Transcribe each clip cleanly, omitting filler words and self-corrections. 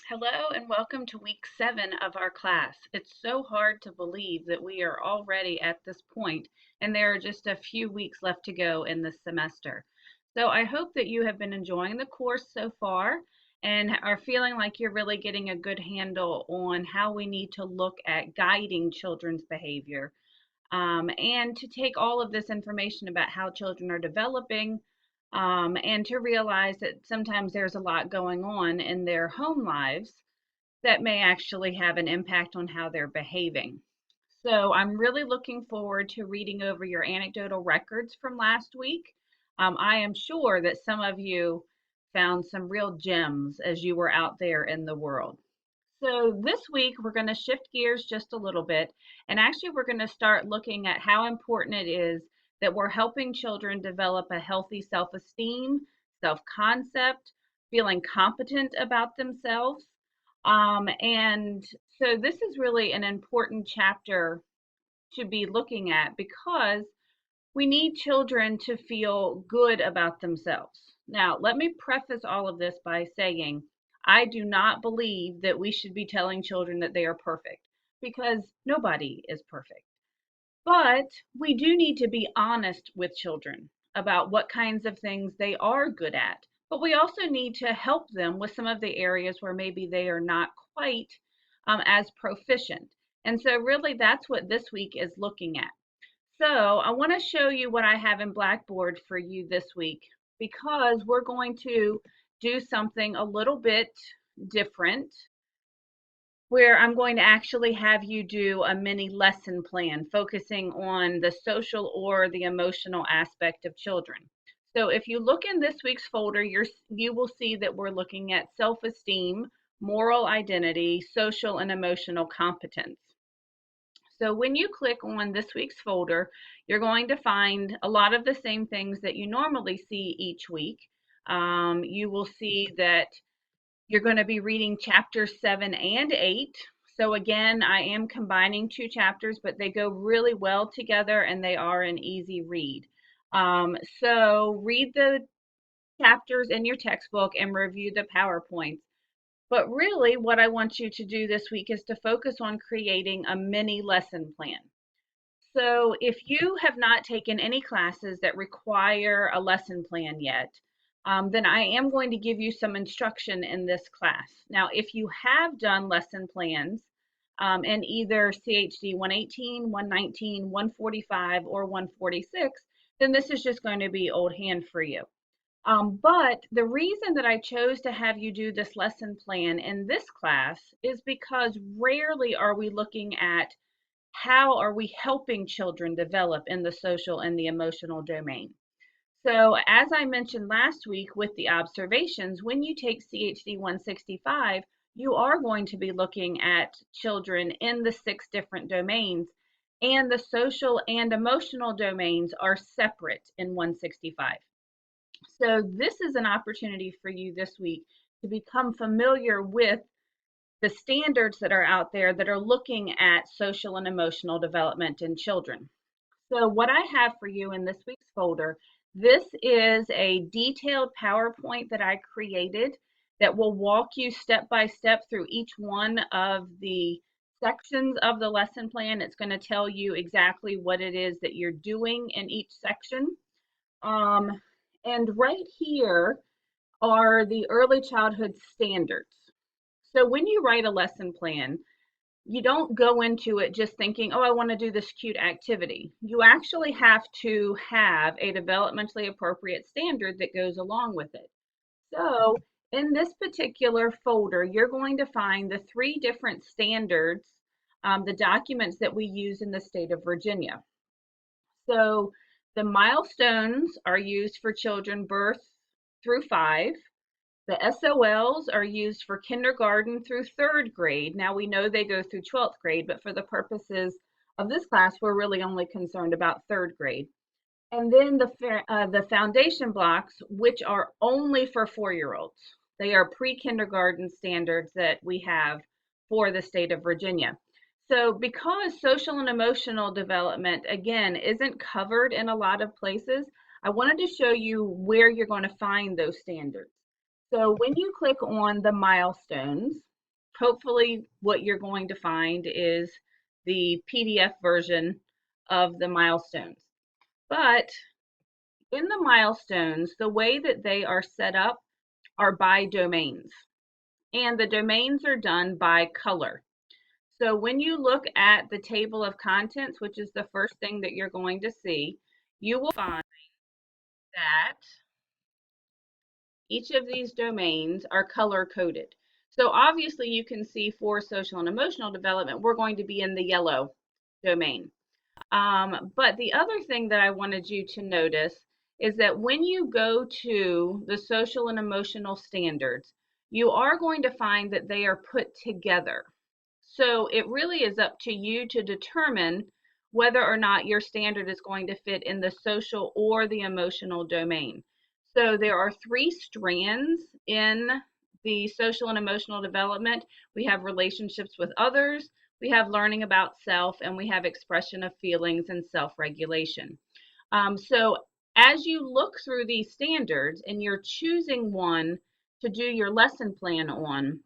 Hello and welcome to week 7 of our class. It's so hard to believe that we are already at this point and there are just a few weeks left to go in this semester. So I hope that you have been enjoying the course so far and are feeling like you're really getting a good handle on how we need to look at guiding children's behavior, and to take all of this information about how children are developing, and to realize that sometimes there's a lot going on in their home lives that may actually have an impact on how they're behaving. So I'm really looking forward to reading over your anecdotal records from last week. I am sure that some of you found some real gems as you were out there in the world. So this week we're going to shift gears just a little bit, and actually we're going to start looking at how important it is that we're helping children develop a healthy self-esteem, self-concept, feeling competent about themselves. And so this is really an important chapter to be looking at because we need children to feel good about themselves. Now, let me preface all of this by saying I do not believe that we should be telling children that they are perfect because nobody is perfect. But we do need to be honest with children about what kinds of things they are good at. But we also need to help them with some of the areas where maybe they are not quite as proficient. And so, really, that's what this week is looking at. So I want to show you what I have in Blackboard for you this week because we're going to do something a little bit different where I'm going to actually have you do a mini lesson plan focusing on the social or the emotional aspect of children. So if you look in this week's folder, you will see that we're looking at self-esteem, moral identity, social and emotional competence. So when you click on this week's folder, you're going to find a lot of the same things that you normally see each week. You will see that you're going to be reading chapters 7 and 8. So again, I am combining two chapters, but they go really well together and they are an easy read. So read the chapters in your textbook and review the PowerPoints. But really, what I want you to do this week is to focus on creating a mini lesson plan. So if you have not taken any classes that require a lesson plan yet, then I am going to give you some instruction in this class. Now, if you have done lesson plans in either CHD 118, 119, 145, or 146, then this is just going to be old hand for you. But the reason that I chose to have you do this lesson plan in this class is because rarely are we looking at how are we helping children develop in the social and the emotional domain. So as I mentioned last week with the observations, when you take CHD 165, you are going to be looking at children in the 6 different domains, and the social and emotional domains are separate in 165. So this is an opportunity for you this week to become familiar with the standards that are out there that are looking at social and emotional development in children. So what I have for you in this week's folder, this is a detailed PowerPoint that I created that will walk you step by step through each one of the sections of the lesson plan. It's going to tell you exactly what it is that you're doing in each section. And right here are the early childhood standards. So when you write a lesson plan, you don't go into it just thinking, oh, I want to do this cute activity. You actually have to have a developmentally appropriate standard that goes along with it. So in this particular folder, you're going to find the 3 different standards, the documents that we use in the state of Virginia. So the milestones are used for children birth through 5. The SOLs are used for kindergarten through 3rd grade. Now we know they go through 12th grade, but for the purposes of this class, we're really only concerned about 3rd grade. And then the foundation blocks, which are only for 4-year-olds. They are pre-kindergarten standards that we have for the state of Virginia. So because social and emotional development, again, isn't covered in a lot of places, I wanted to show you where you're going to find those standards. So when you click on the milestones, hopefully what you're going to find is the PDF version of the milestones. But in the milestones, the way that they are set up are by domains, and the domains are done by color. So when you look at the table of contents, which is the first thing that you're going to see, you will find that each of these domains are color coded. So obviously you can see for social and emotional development, we're going to be in the yellow domain. But the other thing that I wanted you to notice is that when you go to the social and emotional standards, you are going to find that they are put together. So it really is up to you to determine whether or not your standard is going to fit in the social or the emotional domain. So there are three strands in the social and emotional development. We have relationships with others, we have learning about self, and we have expression of feelings and self-regulation. So as you look through these standards and you're choosing one to do your lesson plan on,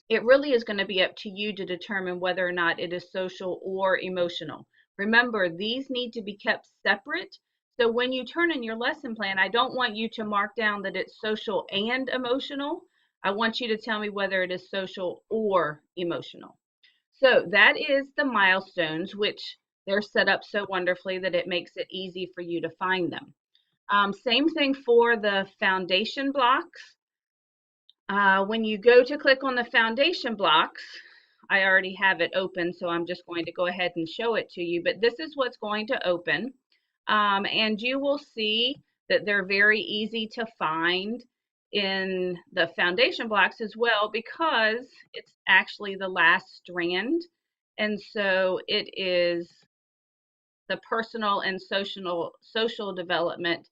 it really is going to be up to you to determine whether or not it is social or emotional. Remember, these need to be kept separate. So when you turn in your lesson plan, I don't want you to mark down that it's social and emotional. I want you to tell me whether it is social or emotional. So that is the milestones, which they're set up so wonderfully that it makes it easy for you to find them. Same thing for the foundation blocks. When you go to click on the foundation blocks, I already have it open, so I'm just going to go ahead and show it to you, but this is what's going to open. And you will see that they're very easy to find in the foundation blocks as well, because it's actually the last strand. And so it is the personal and social development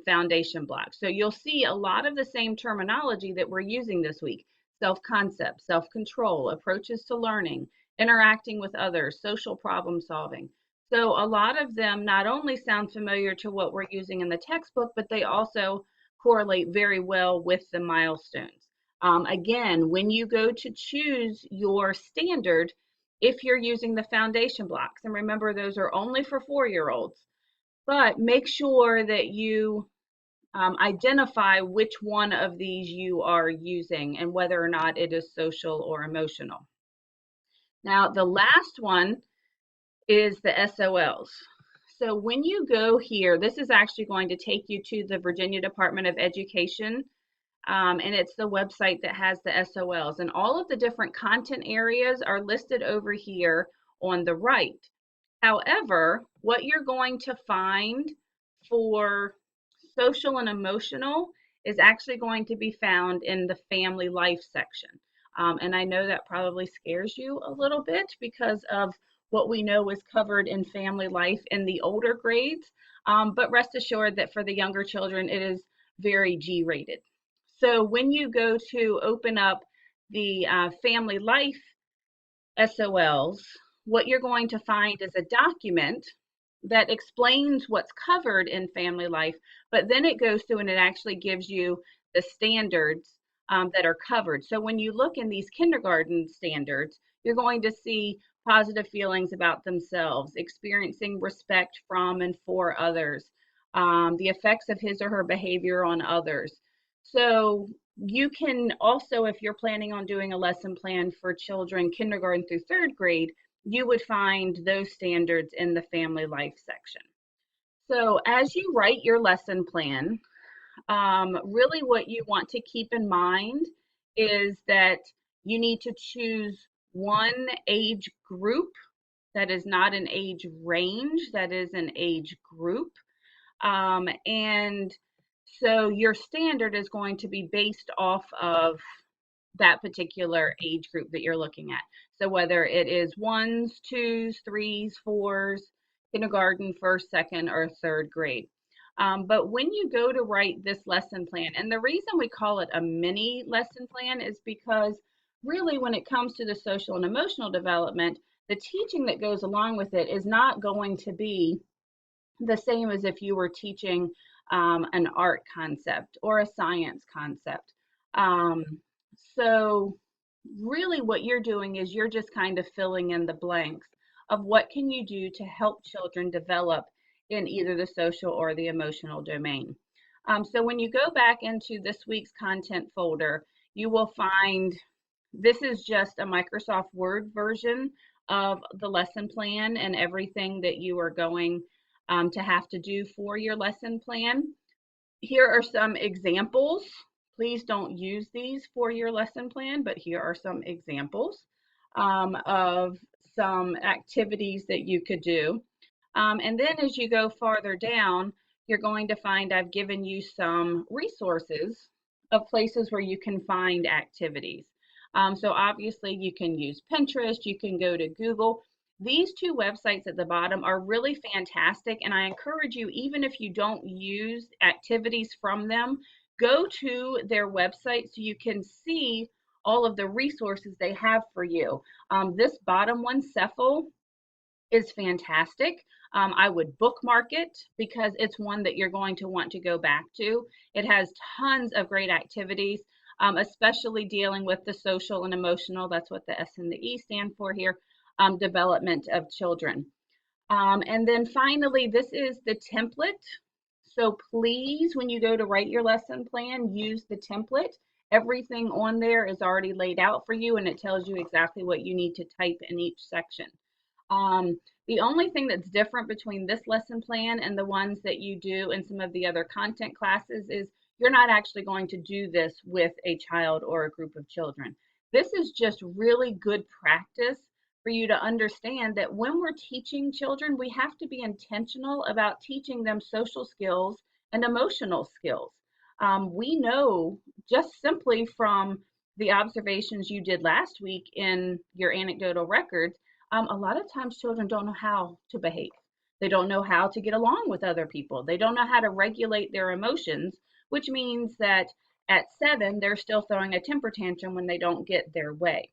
foundation block. So you'll see a lot of the same terminology that we're using this week: self-concept, self-control, approaches to learning, interacting with others, social problem solving. So a lot of them not only sound familiar to what we're using in the textbook, but they also correlate very well with the milestones. Again, when you go to choose your standard, if you're using the foundation blocks, and remember those are only for 4-year-olds, but make sure that you identify which one of these you are using and whether or not it is social or emotional. Now, the last one is the SOLs. So when you go here, this is actually going to take you to the Virginia Department of Education, and it's the website that has the SOLs. And all of the different content areas are listed over here on the right. However, what you're going to find for social and emotional is actually going to be found in the family life section. And I know that probably scares you a little bit because of what we know is covered in family life in the older grades. But rest assured that for the younger children, it is very G rated. So when you go to open up the family life SOLs, what you're going to find is a document that explains what's covered in family life, but then it goes through and it actually gives you the standards that are covered. So when you look in these kindergarten standards, you're going to see positive feelings about themselves, experiencing respect from and for others, the effects of his or her behavior on others. So you can also, if you're planning on doing a lesson plan for children kindergarten through 3rd grade, you would find those standards in the family life section. So as you write your lesson plan, really what you want to keep in mind is that you need to choose one age group that is not an age range, that is an age group. And so your standard is going to be based off of that particular age group that you're looking at. So whether it is 1s, 2s, 3s, 4s, kindergarten, 1st, 2nd, or 3rd grade. But when you go to write this lesson plan, and the reason we call it a mini lesson plan is because really when it comes to the social and emotional development, the teaching that goes along with it is not going to be the same as if you were teaching an art concept or a science concept. So really what you're doing is you're just kind of filling in the blanks of what can you do to help children develop in either the social or the emotional domain. So when you go back into this week's content folder, you will find this is just a Microsoft Word version of the lesson plan and everything that you are going to have to do for your lesson plan. Here are some examples. Please don't use these for your lesson plan, but here are some examples of some activities that you could do. And then as you go farther down, you're going to find I've given you some resources of places where you can find activities. So obviously you can use Pinterest, you can go to Google. These two websites at the bottom are really fantastic, and I encourage you, even if you don't use activities from them, go to their website so you can see all of the resources they have for you. This bottom one, Cephal, is fantastic. I would bookmark it because it's one that you're going to want to go back to. It has tons of great activities, especially dealing with the social and emotional, that's what the S and the E stand for here, development of children. And then finally, this is the template. So please, when you go to write your lesson plan, use the template. Everything on there is already laid out for you, and it tells you exactly what you need to type in each section. The only thing that's different between this lesson plan and the ones that you do in some of the other content classes is you're not actually going to do this with a child or a group of children. This is just really good practice for you to understand that when we're teaching children, we have to be intentional about teaching them social skills and emotional skills. We know just simply from the observations you did last week in your anecdotal records, a lot of times children don't know how to behave. They don't know how to get along with other people. They don't know how to regulate their emotions, which means that at 7, they're still throwing a temper tantrum when they don't get their way.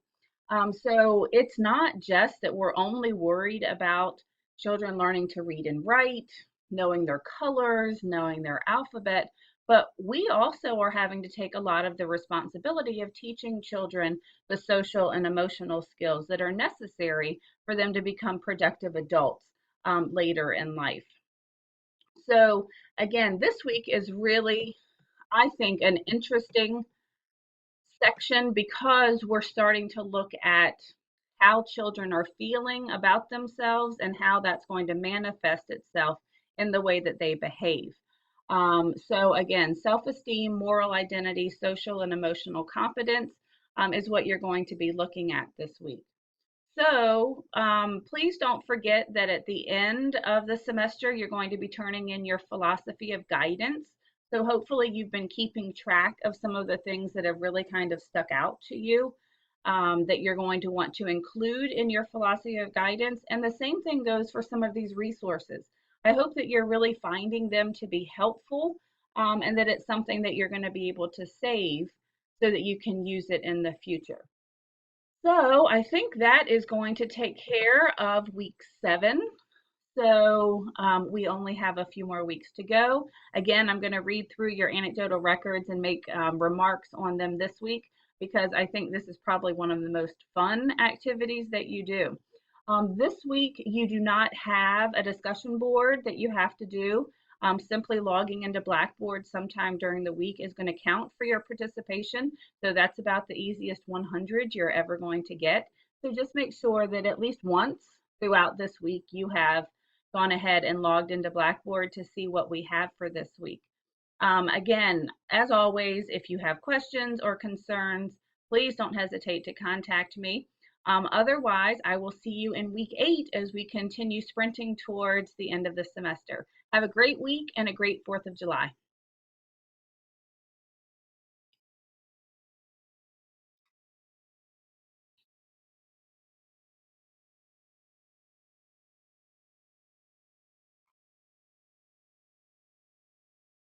So it's not just that we're only worried about children learning to read and write, knowing their colors, knowing their alphabet, but we also are having to take a lot of the responsibility of teaching children the social and emotional skills that are necessary for them to become productive adults later in life. So again, this week is really, I think, an interesting section because we're starting to look at how children are feeling about themselves and how that's going to manifest itself in the way that they behave. So again, self-esteem, moral identity, social and emotional competence is what you're going to be looking at this week. So please don't forget that at the end of the semester, you're going to be turning in your philosophy of guidance. So hopefully you've been keeping track of some of the things that have really kind of stuck out to you that you're going to want to include in your philosophy of guidance. And the same thing goes for some of these resources. I hope that you're really finding them to be helpful and that it's something that you're going to be able to save so that you can use it in the future. So I think that is going to take care of week 7. So we only have a few more weeks to go. Again, I'm going to read through your anecdotal records and make remarks on them this week because I think this is probably one of the most fun activities that you do. This week, you do not have a discussion board that you have to do. Simply logging into Blackboard sometime during the week is going to count for your participation. So that's about the easiest 100 you're ever going to get. So just make sure that at least once throughout this week you have gone ahead and logged into Blackboard to see what we have for this week. Again, as always, if you have questions or concerns, please don't hesitate to contact me. Otherwise, I will see you in week 8 as we continue sprinting towards the end of the semester. Have a great week and a great 4th of July.